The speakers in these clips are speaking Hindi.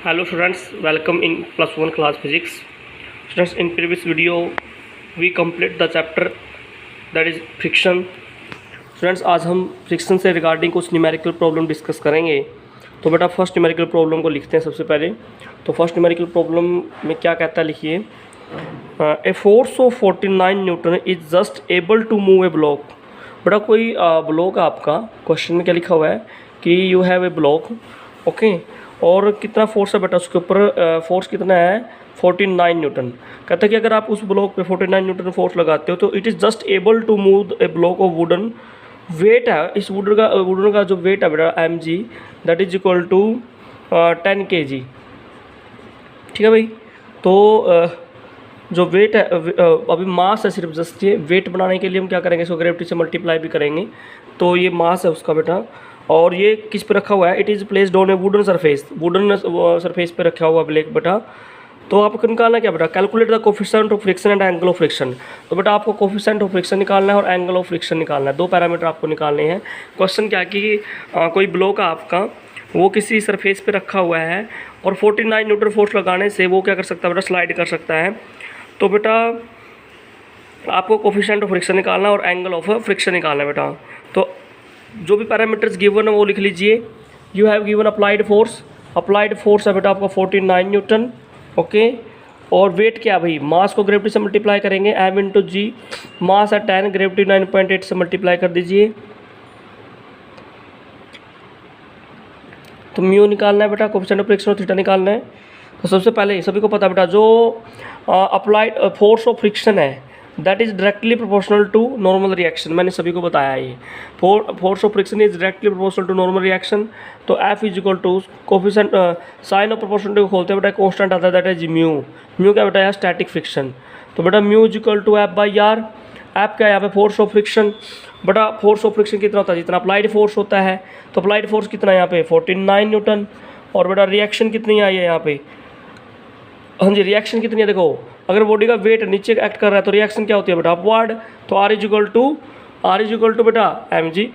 Hello students, welcome in +1 class physics. Students, in previous video we complete the chapter that is friction. Students, आज हम फ्रिक्शन से रिगार्डिंग कुछ न्यूमेरिकल प्रॉब्लम डिस्कस करेंगे। तो बेटा फर्स्ट न्यूमेरिकल प्रॉब्लम को लिखते हैं सबसे पहले। तो फर्स्ट न्यूमेरिकल प्रॉब्लम में क्या कहता है, लिखिए। A force of 49 newton is just able to move a block. बेटा कोई ब्लॉक आपका, क्वेश्चन में क्या लिखा हुआ है कि you have a block, okay, और कितना फोर्स है बेटा उसके ऊपर, फोर्स कितना है 49 न्यूटन। कहता है कि अगर आप उस ब्लॉक पे 49 न्यूटन फोर्स लगाते हो तो it is just able to move a block of wooden. Weight है इस वुडन का जो वेट है बेटा mg, that is equal to 10 kg। ठीक है भाई। तो जो वेट है, अभी मास है सिर्फ, जस्ट ये वेट बनाने के लिए हम क्या करेंगे, इसको ग्रेविटी से मल्टीप्लाई भी करेंगे। तो ये मास है उसका बेटा, और ये किस पे रखा हुआ है, it is placed on A wooden surface. Wooden surface पे रखा हुआ ब्लैक बेटा। तो आपको निकालना क्या बेटा, calculate the coefficient of friction and angle of friction. तो बेटा आपको कोफिशिएंट ऑफ फ्रिक्शन निकालना है और एंगल ऑफ फ्रिक्शन निकालना है, दो पैरामीटर आपको निकालने हैं। क्वेश्चन क्या है कि कोई ब्लॉक है आपका, वो किसी सरफेस पे रखा हुआ है और 49 न्यूटन फोर्स लगाने से वो क्या कर सकता है बेटा, स्लाइड कर सकता है। तो बेटा आपको कोफिशिएंट ऑफ फ्रिक्शन निकालना और एंगल ऑफ फ्रिक्शन निकालना है बेटा। तो जो भी पैरामीटर्स गिवन है वो लिख लीजिए। You have given applied force है बेटा आपका 49 न्यूटन, ओके। और वेट क्या भाई, मास को ग्रेविटी से मल्टीप्लाई करेंगे, m इंटू जी। मास है 10, ग्रेविटी 9.8 से मल्टीप्लाई कर दीजिए। तो म्यू निकालना है बेटा, कोफिशिएंट ऑफ फ्रिक्शन और थीटा निकालना है। तो सबसे पहले सभी को पता है बेटा, जो अप्लाइड फोर्स ऑफ फ्रिक्शन है that is directly proportional to normal reaction. मैंने सभी को बताया ये force of friction is directly proportional to normal reaction. तो F is equal to coefficient, sign of proportionality को खोलते हैं बेटा, कॉन्स्टेंट आता है दैट इज म्यू। म्यू क्या बेटा है, स्टैटिक फ्रिक्शन। तो बेटा mu is equal to F/R। F क्या है यहाँ पे, फोर्स ऑफ फ्रिक्शन। बेटा फोर्स ऑफ फ्रिक्शन कितना होता है, जितना अप्लाइड फोर्स होता है। तो अप्लाइड फोर्स कितना है यहाँ पे 49 न्यूटन। और बेटा रिएक्शन कितनी आई है यहाँ पे, हाँ जी रिएक्शन कितनी है, देखो अगर बॉडी का वेट नीचे एक्ट कर रहा है तो रिएक्शन क्या होती है बेटा, अपवर्ड। तो R इज इक्वल टू बेटा mg।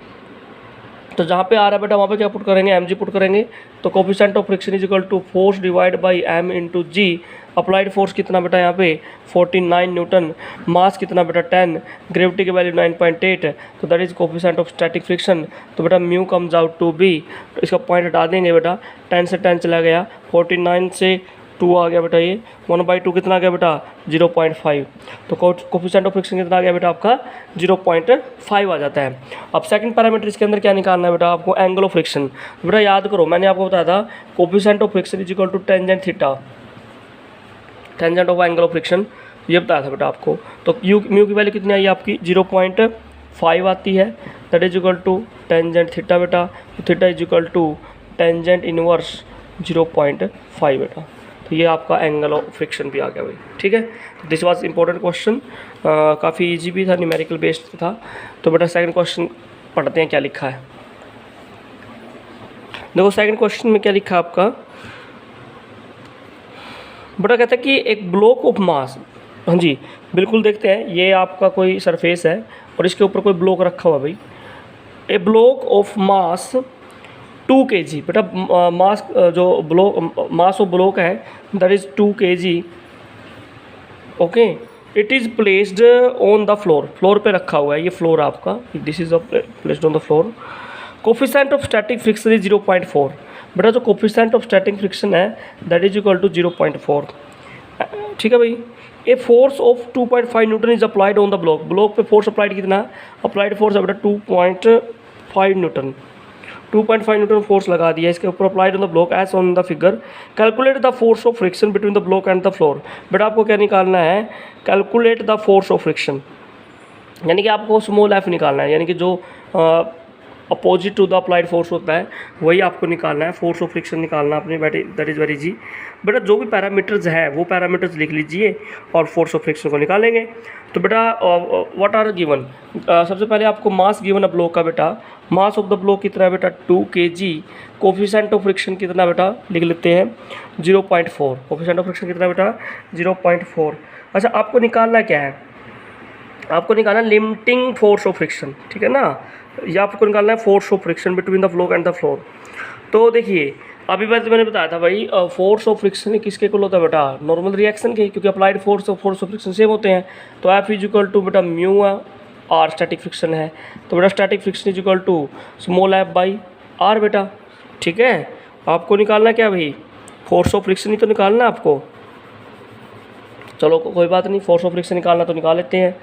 तो जहाँ पे आ रहा है बेटा वहाँ पे क्या पुट करेंगे, mg पुट करेंगे। तो coefficient of friction is equal to force divide by m into g. Applied force कितना बेटा यहाँ पे 49 न्यूटन, मास कितना बेटा 10, ग्रेविटी की वैल्यू 9.8। तो that is coefficient of static friction. तो बेटा mu comes out to be. तो इसका पॉइंट हटा देंगे बेटा, 10 से 10 चला गया, 49 से 2 आ गया बेटा, ये 1/2 कितना आ गया बेटा 0.5। तो कोफिशिएंट ऑफ फ्रिक्शन कितना आ गया बेटा आपका 0.5 आ जाता है। अब सेकंड पैरामीटर इसके अंदर क्या निकालना है बेटा आपको, एंगल ऑफ फ्रिक्शन। बेटा याद करो मैंने आपको बताया था coefficient of friction is equal to tangent theta, tangent of angle of friction, ये बताया था बेटा आपको। तो म्यू की वैल्यू कितनी आई आपकी 0.5 आती है, that is equal to tangent theta बेटा। तो theta is equal to tangent inverse 0.5 बेटा। तो ये आपका एंगल ऑफ फ्रिक्शन भी आ गया भाई, ठीक है। दिस वाज इंपॉर्टेंट क्वेश्चन, काफ़ी इजी भी था, न्यूमेरिकल बेस्ड था। तो बेटा सेकंड क्वेश्चन पढ़ते हैं क्या लिखा है। देखो सेकंड क्वेश्चन में क्या लिखा है आपका, बेटा कहता है कि एक ब्लॉक ऑफ मास, हाँ जी बिल्कुल देखते हैं, ये आपका कोई सरफेस है और इसके ऊपर कोई ब्लॉक रखा हुआ भाई। ए ब्लॉक ऑफ मास 2 kg बेटा, मास जो ब्लॉक मास ऑफ ब्लॉक है that is 2 kg, okay. It is placed on the floor पे रखा हुआ है, ये फ्लोर आपका, this is placed on the floor. Coefficient of static friction is 0.4। बेटा जो कोफिशिएंट ऑफ स्टैटिक फ्रिक्शन है दैट इज इक्वल टू 0.4, ठीक है भाई। ए force of 2.5 Newton is applied on the block पे फोर्स अप्लाइड कितना, अप्लाइड फोर्स है बेटा 2.5 न्यूटन। 2.5 न्यूटन फोर्स लगा दिया इसके ऊपर, applied on the block as on the figure. Calculate the force of friction between the block and the floor. बेटा आपको क्या निकालना है, calculate the force of friction, यानी कि आपको स्मॉल f निकालना है, यानी कि जो opposite to the applied force होता है वही आपको निकालना है, फोर्स ऑफ फ्रिक्शन निकालना अपने बेटे, दैट इज़ वेरी जी। बेटा जो भी पैरामीटर्स है वो पैरामीटर्स लिख लीजिए और फोर्स ऑफ फ्रिक्शन को निकालेंगे। तो बेटा व्हाट आर गिवन, सबसे पहले आपको मास गिवन है ब्लॉक का बेटा, मास ऑफ द ब्लॉक कितना है बेटा 2 kg। कोफिशिएंट ऑफ फ्रिक्शन कितना बेटा लिख लेते हैं 0.4, कोफिशिएंट ऑफ फ्रिक्शन कितना बेटा 0.4। अच्छा आपको निकालना क्या है, आपको निकालना लिमिटिंग फोर्स ऑफ फ्रिक्शन, ठीक है ना, या आपको निकालना है force of friction between the block and the floor. तो देखिए अभी मैंने बताया था भाई फोर्स ऑफ फ्रिक्शन किसके इक्वल होता है बेटा, नॉर्मल रिएक्शन के, क्योंकि अप्लाइड फोर्स और फोर्स ऑफ फ्रिक्शन सेम होते हैं। तो एफ इज इक्वल टू बेटा म्यू आर स्टैटिक फ्रिक्शन है, तो बेटा static friction is equal to small F by R बेटा। ठीक है, आपको निकालना क्या भाई, फोर्स ऑफ फ्रिक्शन ही तो निकालना है आपको। चलो कोई बात नहीं, फोर्स ऑफ फ्रिक्शन निकालना तो निकाल लेते हैं।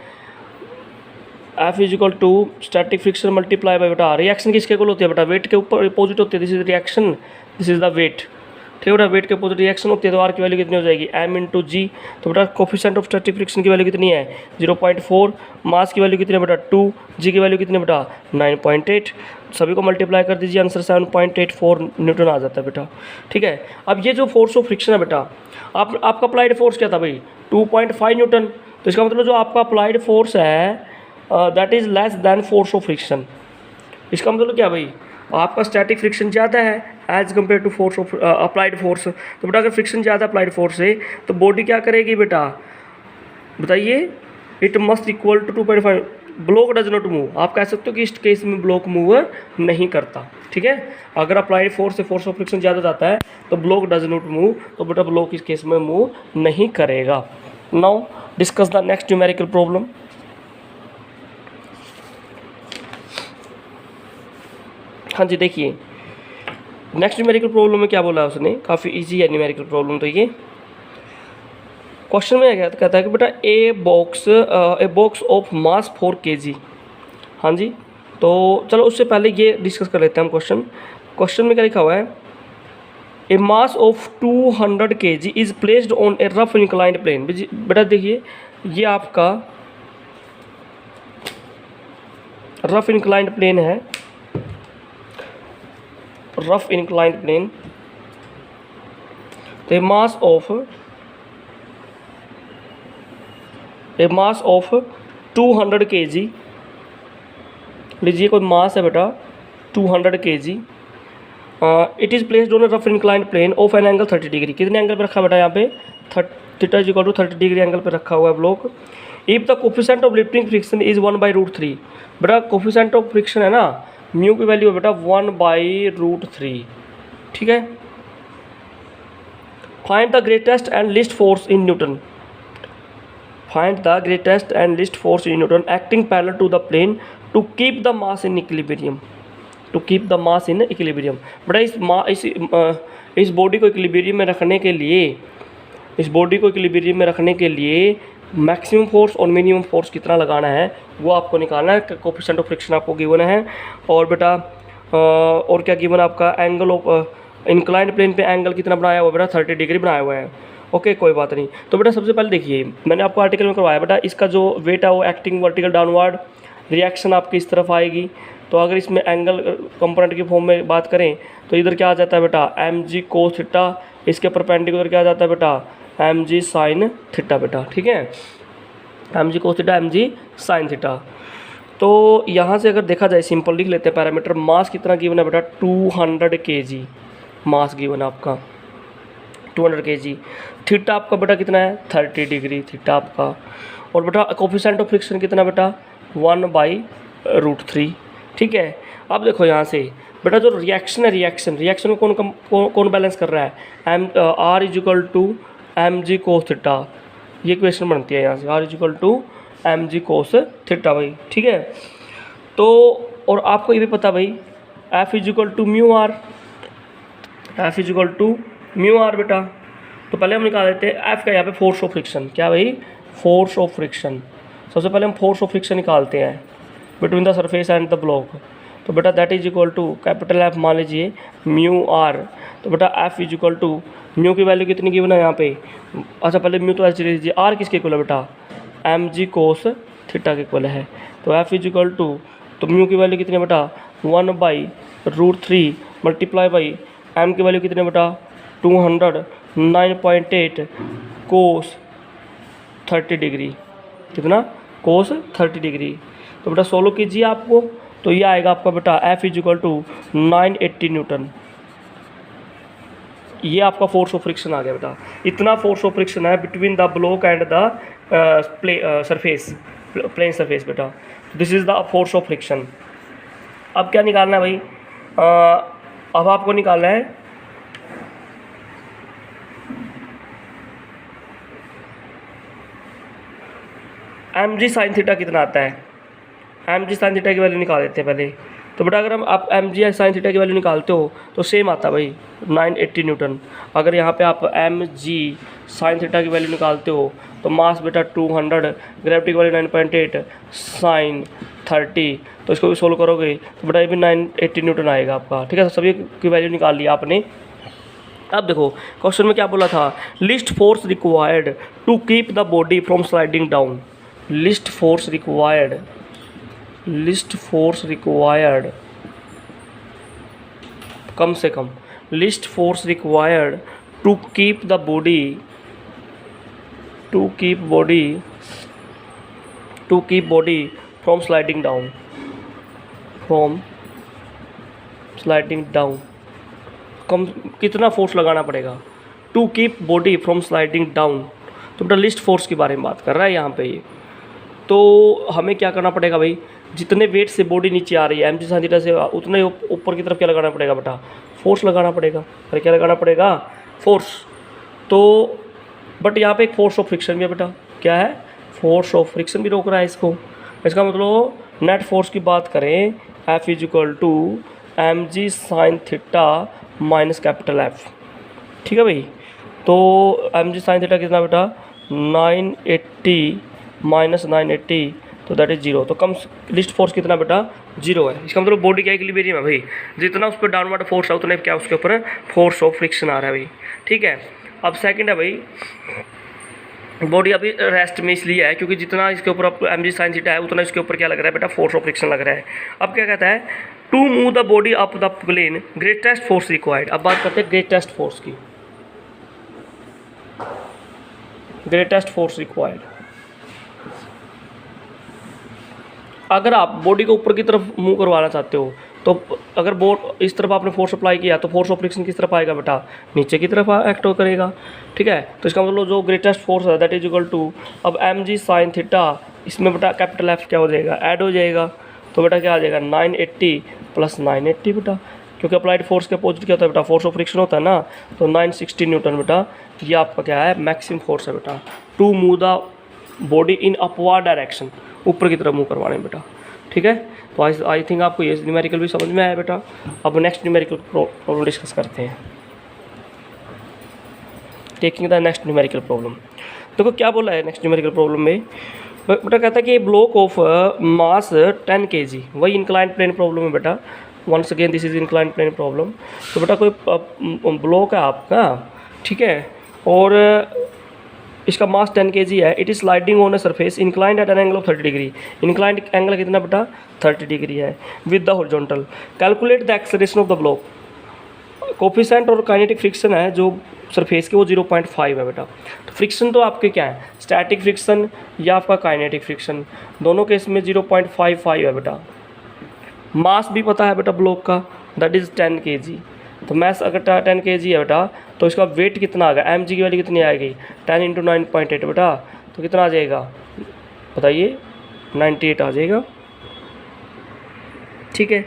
F is equal to static friction multiply by बेटा रिएक्शन किसके इक्वल होती है बेटा, वेट के ऊपर अपोजिट होती है, this is reaction, this is the weight. ठीक है बेटा, वेट के अपोजिट रिएक्शन होती है, तो आर की वैल्यू कितनी हो जाएगी, एम इंटू जी। तो बेटा कोफिशिएंट ऑफ स्टैटिक फ्रिक्शन की वैल्यू कितनी है 0.4, मास की वैल्यू कितनी है बेटा 2, जी की वैल्यू कितनी है बेटा 9.8। सभी को मल्टीप्लाई कर दीजिए, आंसर 7.84 न्यूटन आ जाता है बेटा। ठीक है, अब ये जो फोर्स ऑफ फ्रिक्शन है बेटा, आपका अप्लाइड फोर्स क्या था भाई 2.5 न्यूटन। तो इसका मतलब जो आपका अप्लाइड फोर्स है that is less than force of friction. इसका मतलब क्या भाई, आपका स्टैटिक फ्रिक्शन ज़्यादा है as compare to force of applied force. तो बेटा अगर फ्रिक्शन ज़्यादा अप्लाइड फोर्स है तो बॉडी क्या करेगी बेटा, बताइए, it must equal to 2.5। Block does not move, आप कह सकते हो कि इस केस में ब्लॉक मूव नहीं करता। ठीक है, अगर अप्लाइड फोर्स से फोर्स ऑफ फ्रिक्शन ज़्यादा जाता है तो ब्लॉक डज नॉट मूव, तो बेटा ब्लॉक इस केस में मूव नहीं करेगा। Now discuss the next numerical problem. हाँ जी, देखिए नेक्स्ट न्यूमेरिकल प्रॉब्लम में क्या बोला है उसने, काफ़ी इजी है न्यूमेरिकल प्रॉब्लम। तो ये क्वेश्चन में क्या कहता है कि बेटा a box of mass 4 kg। हाँ जी, तो चलो उससे पहले ये डिस्कस कर लेते हैं हम क्वेश्चन में क्या लिखा हुआ है, a mass of 200 kg is placed on a rough inclined plane. बेटा देखिए ये आपका रफ इंक्लाइंड प्लेन है, रफ इंक्लाइंड प्लेन। तो ए मास ऑफ 200 kg, लीजिए कोई मास है बेटा 200 kg, it is placed on a rough inclined plane of an angle 30 degree. कितने एंगल पे रखा बेटा यहाँ पे, theta is equal to 30 degree angle पे रखा हुआ है block. If the coefficient of lifting friction is 1/√3। बेटा कोफिशिएंट ऑफ फ्रिक्शन है ना, म्यू की वैल्यू है बेटा 1/√3। ठीक है, find the greatest and least force in newton. Find the greatest and least force in newton acting parallel to the plane to keep the mass in equilibrium. To keep the mass in equilibrium, बेटा इस बॉडी को इक्विलिब्रियम में रखने के लिए, मैक्सिमम फोर्स और मिनिमम फोर्स कितना लगाना है वो आपको निकालना है। कोफिशिएंट ऑफ फ्रिक्शन आपको गिवन है, और बेटा और क्या गिवन आपका, एंगल ऑफ इंक्लाइंड प्लेन पे एंगल कितना बनाया हुआ बेटा 30 डिग्री बनाया हुआ है। ओके कोई बात नहीं। तो बेटा सबसे पहले देखिए मैंने आपको आर्टिकल में करवाया बेटा, इसका जो वेट है वो एक्टिंग वर्टिकल डाउनवर्ड, रिएक्शन आपकी इस तरफ आएगी। तो अगर इसमें एंगल कंपोनेंट की फॉर्म में बात करें तो इधर क्या आ जाता है बेटा mg cos थीटा, इसके परपेंडिकुलर क्या आ जाता है बेटा mg sin थीटा बेटा। ठीक है, mg cos theta mg sin theta. तो यहाँ से अगर देखा जाए सिंपल लिख लेते हैं पैरामीटर, मास कितना गिवन है बेटा 200 kg मास गिवन है आपका 200 kg। थीटा आपका बेटा कितना है 30 डिग्री थीटा आपका, और बेटा कोफिशिएंट ऑफ फ्रिक्शन कितना बेटा 1/√3। ठीक है, अब देखो यहाँ से बेटा जो रिएक्शन है, रिएक्शन में कौन बैलेंस कर रहा है, R is equal to mg cos theta, ये क्वेश्चन बनती है यहाँ से, R is equal to mg cos theta भाई। ठीक है, तो और आपको ये भी पता भाई F is equal to mu R, F is equal to mu R बेटा। तो पहले हम निकाल देते हैं F का यहाँ पे फोर्स ऑफ फ्रिक्शन, क्या भाई फोर्स ऑफ फ्रिक्शन। सबसे पहले हम फोर्स ऑफ फ्रिक्शन निकालते हैं between the surface and the block. तो बेटा that is equal to capital F मान लीजिए म्यू आर। तो बेटा F is equal to mu की वैल्यू कितनी गिवन है यहाँ पे, अच्छा पहले म्यू तो ऐसे लीजिए, आर किसके इक्वल है बेटा mg cos थीटा के इक्वल है। तो F इज इक्वल टू, तो म्यू की वैल्यू कितनी है बेटा 1/√3 मल्टीप्लाई बाई m की वैल्यू कितनी है बेटा 209.8 cos 30 डिग्री, कितना cos 30 डिग्री। तो बेटा 16 कीजिए आपको, तो ये आएगा आपका बेटा F is equal to 980 newton. ये आपका फोर्स ऑफ फ्रिक्शन आ गया बेटा, इतना फोर्स ऑफ फ्रिक्शन है between the block and the surface, plane surface बेटा। This is the force of friction. अब क्या निकालना है भाई, अब आपको निकालना है एम जी साइन थीटा कितना आता है, एम जी साइन थीटा की वैल्यू निकाल देते हैं पहले। तो बेटा अगर हम आप एम जी साइन थीटा की वैल्यू निकालते हो तो सेम आता है भाई 980 न्यूटन। अगर यहाँ पे आप एम जी साइन थीटा की वैल्यू निकालते हो तो मास बेटा 200, ग्रेविटी की वैल्यू 9.8, साइन 30, तो इसको भी सोल्व करोगे तो बेटा ये भी 980 न्यूटन आएगा आपका। ठीक है, तो सभी की वैल्यू निकाल लिया आपने। अब देखो क्वेश्चन में क्या बोला था, least force required to keep the body from sliding down. Least force required कम से कम, least force required to keep the body from sliding down, कम कितना फोर्स लगाना पड़ेगा to keep body from sliding down. तो बेटा लिस्ट फोर्स के बारे में बात कर रहा है यहाँ पे ये। तो हमें क्या करना पड़ेगा भाई, जितने वेट से बॉडी नीचे आ रही है एम जी साइन थीटा से, उतने ऊपर की तरफ क्या लगाना पड़ेगा बेटा, फोर्स लगाना पड़ेगा। अरे क्या लगाना पड़ेगा, फोर्स। तो बट यहाँ पे एक फोर्स ऑफ फ्रिक्शन भी है बेटा, क्या है, फोर्स ऑफ फ्रिक्शन भी रोक रहा है इसको। इसका मतलब नेट फोर्स की बात करें, F equal to M G sine theta minus capital F। ठीक है भाई, तो एम जी साइन थीटा कितना बेटा 980 माइनस 980, तो दैट इज 0। तो कम लिस्ट फोर्स कितना बेटा 0 है। इसका मतलब बॉडी क्या इक्विलिब्रियम है भाई, जितना उस पर डाउनवर्ड फोर्स है उतना क्या उसके ऊपर फोर्स ऑफ फ्रिक्शन आ रहा है भाई। ठीक है, अब सेकंड है भाई, बॉडी अभी रेस्ट में इसलिए है क्योंकि जितना इसके ऊपर एम जी साइन थीटा है उतना इसके ऊपर क्या लग रहा है बेटा, फोर्स ऑफ फ्रिक्शन लग रहा है। अब क्या कहता है, to move the body up the plane greatest force required. अब बात करते हैं ग्रेटेस्ट फोर्स की, ग्रेटेस्ट फोर्स रिक्वायर्ड। अगर आप बॉडी को ऊपर की तरफ मूव करवाना चाहते हो तो अगर बोर्ड इस तरफ आपने फोर्स अप्लाई किया तो फोर्स ऑफ फ्रिक्शन किस तरफ आएगा बेटा, नीचे की तरफ एक्ट करेगा। ठीक है, तो इसका मतलब जो ग्रेटेस्ट फोर्स है दैट इज इक्वल टू, अब एम जी साइन थीटा, इसमें बेटा कैपिटल F क्या हो जाएगा, ऐड हो जाएगा। तो बेटा क्या आ जाएगा 980 प्लस 980 बेटा, क्योंकि अप्लाइड फोर्स के अपोजिट क्या होता है बेटा, फोर्स ऑफ फ्रिक्शन होता है ना। तो 960 न्यूटन बेटा, ये आपका क्या है, मैक्सिमम फोर्स है बेटा to move the body in upward direction, ऊपर की तरफ मूव करवाने बेटा। ठीक है, तो आई थिंक आपको ये न्यूमेरिकल भी समझ में आया बेटा। अब नेक्स्ट न्यूमेरिकल प्रॉब्लम डिस्कस करते हैं, taking the next numerical problem. देखो क्या बोला है नेक्स्ट न्यूमेरिकल प्रॉब्लम में बेटा, कहता है कि ब्लॉक ऑफ मास 10 kg, वही इंक्लाइंड प्लेन प्रॉब्लम है बेटा। Once again this is inclined plane problem. तो बेटा कोई ब्लॉक है आपका, ठीक है, और इसका मास 10 kg है। It is sliding on a surface inclined at an angle of 30 degree. Inclined angle कितना बेटा 30 डिग्री है with the horizontal. Calculate the acceleration of the block. Coefficient और काइनेटिक फ्रिक्शन है जो सरफेस के वो 0.5 है बेटा। तो फ्रिक्शन तो आपके क्या है, स्टैटिक फ्रिक्शन या आपका काइनेटिक फ्रिक्शन, दोनों केस में 0.55 है बेटा। मास भी पता है बेटा ब्लॉक का, दैट इज़ 10 kg। तो मैस अगर 10 kg है बेटा तो इसका वेट कितना आ गया, एम जी की वैल्यू कितनी आएगी 10 × 9.8 बेटा, तो कितना आ जाएगा बताइए 98 आ जाएगा। ठीक है,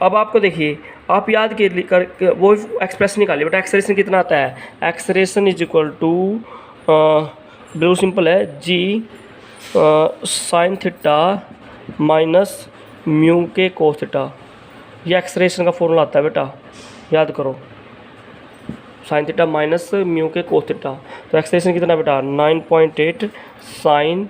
अब आपको देखिए, आप याद कर वो एक्सप्रेशन निकालिए बेटा। एक्सलेरेशन कितना आता है, एक्सलेरेशन इज इक्वल टू बिल्कुल सिंपल है, जी साइन थीटा माइनस म्यू के कोस थीटा। ये एक्सलेरेशन का फॉर्मूला आता है बेटा, याद करो, साइन थीटा माइनस म्यू के कोस थीटा। तो एक्सलेरेशन कितना बेटा 9.8 sine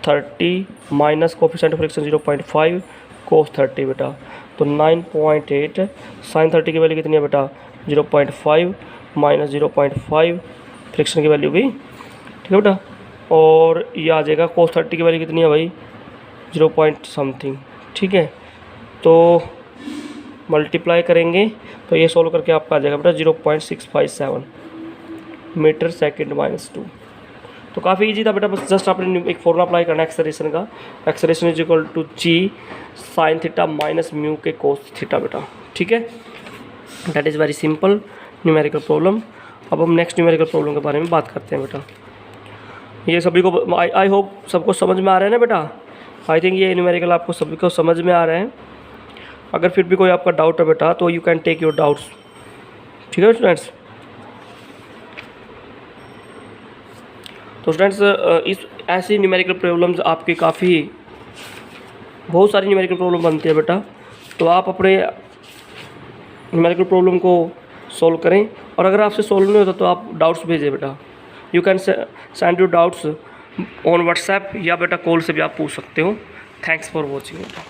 30 minus coefficient of friction 0.5 cos 30 बेटा। तो 9.8 साइन 30 की वैल्यू कितनी है बेटा 0.5 माइनस 0.5 फ्रिक्शन की वैल्यू भी, ठीक है बेटा, और ये आ जाएगा कोस 30 की वैल्यू कितनी है भाई 0. समथिंग। ठीक है, तो मल्टीप्लाई करेंगे तो ये सोल्व करके आपका आ जाएगा बेटा 0.657 मीटर सेकेंड -2। तो काफ़ी इजी था बेटा, बस जस्ट आपने एक फॉर्मूला अप्लाई करना है एक्सेलरेशन का। Acceleration is equal to G sine theta minus mu के कोस थीटा बेटा। ठीक है, that is very simple numerical problem. अब हम नेक्स्ट न्यूमेरिकल प्रॉब्लम के बारे में बात करते हैं बेटा। ये सभी को आई होप सबको समझ में आ रहा है ना बेटा। आई थिंक ये न्यूमेरिकल आपको सभी को समझ में आ रहे हैं। अगर फिर भी कोई आपका डाउट है बेटा तो you can take your doubts. ठीक है स्टूडेंट्स, तो स्टूडेंट्स इस ऐसी न्यूमेरिकल प्रॉब्लम्स आपकी बहुत सारी न्यूमेरिकल प्रॉब्लम बनती है बेटा। तो आप अपने न्यूमेरिकल प्रॉब्लम को सॉल्व करें, और अगर आपसे सॉल्व नहीं होता तो आप डाउट्स भेजें बेटा। You can send your doubts on WhatsApp, या बेटा कॉल से भी आप पूछ सकते हो। थैंक्स फॉर वॉचिंग बेटा।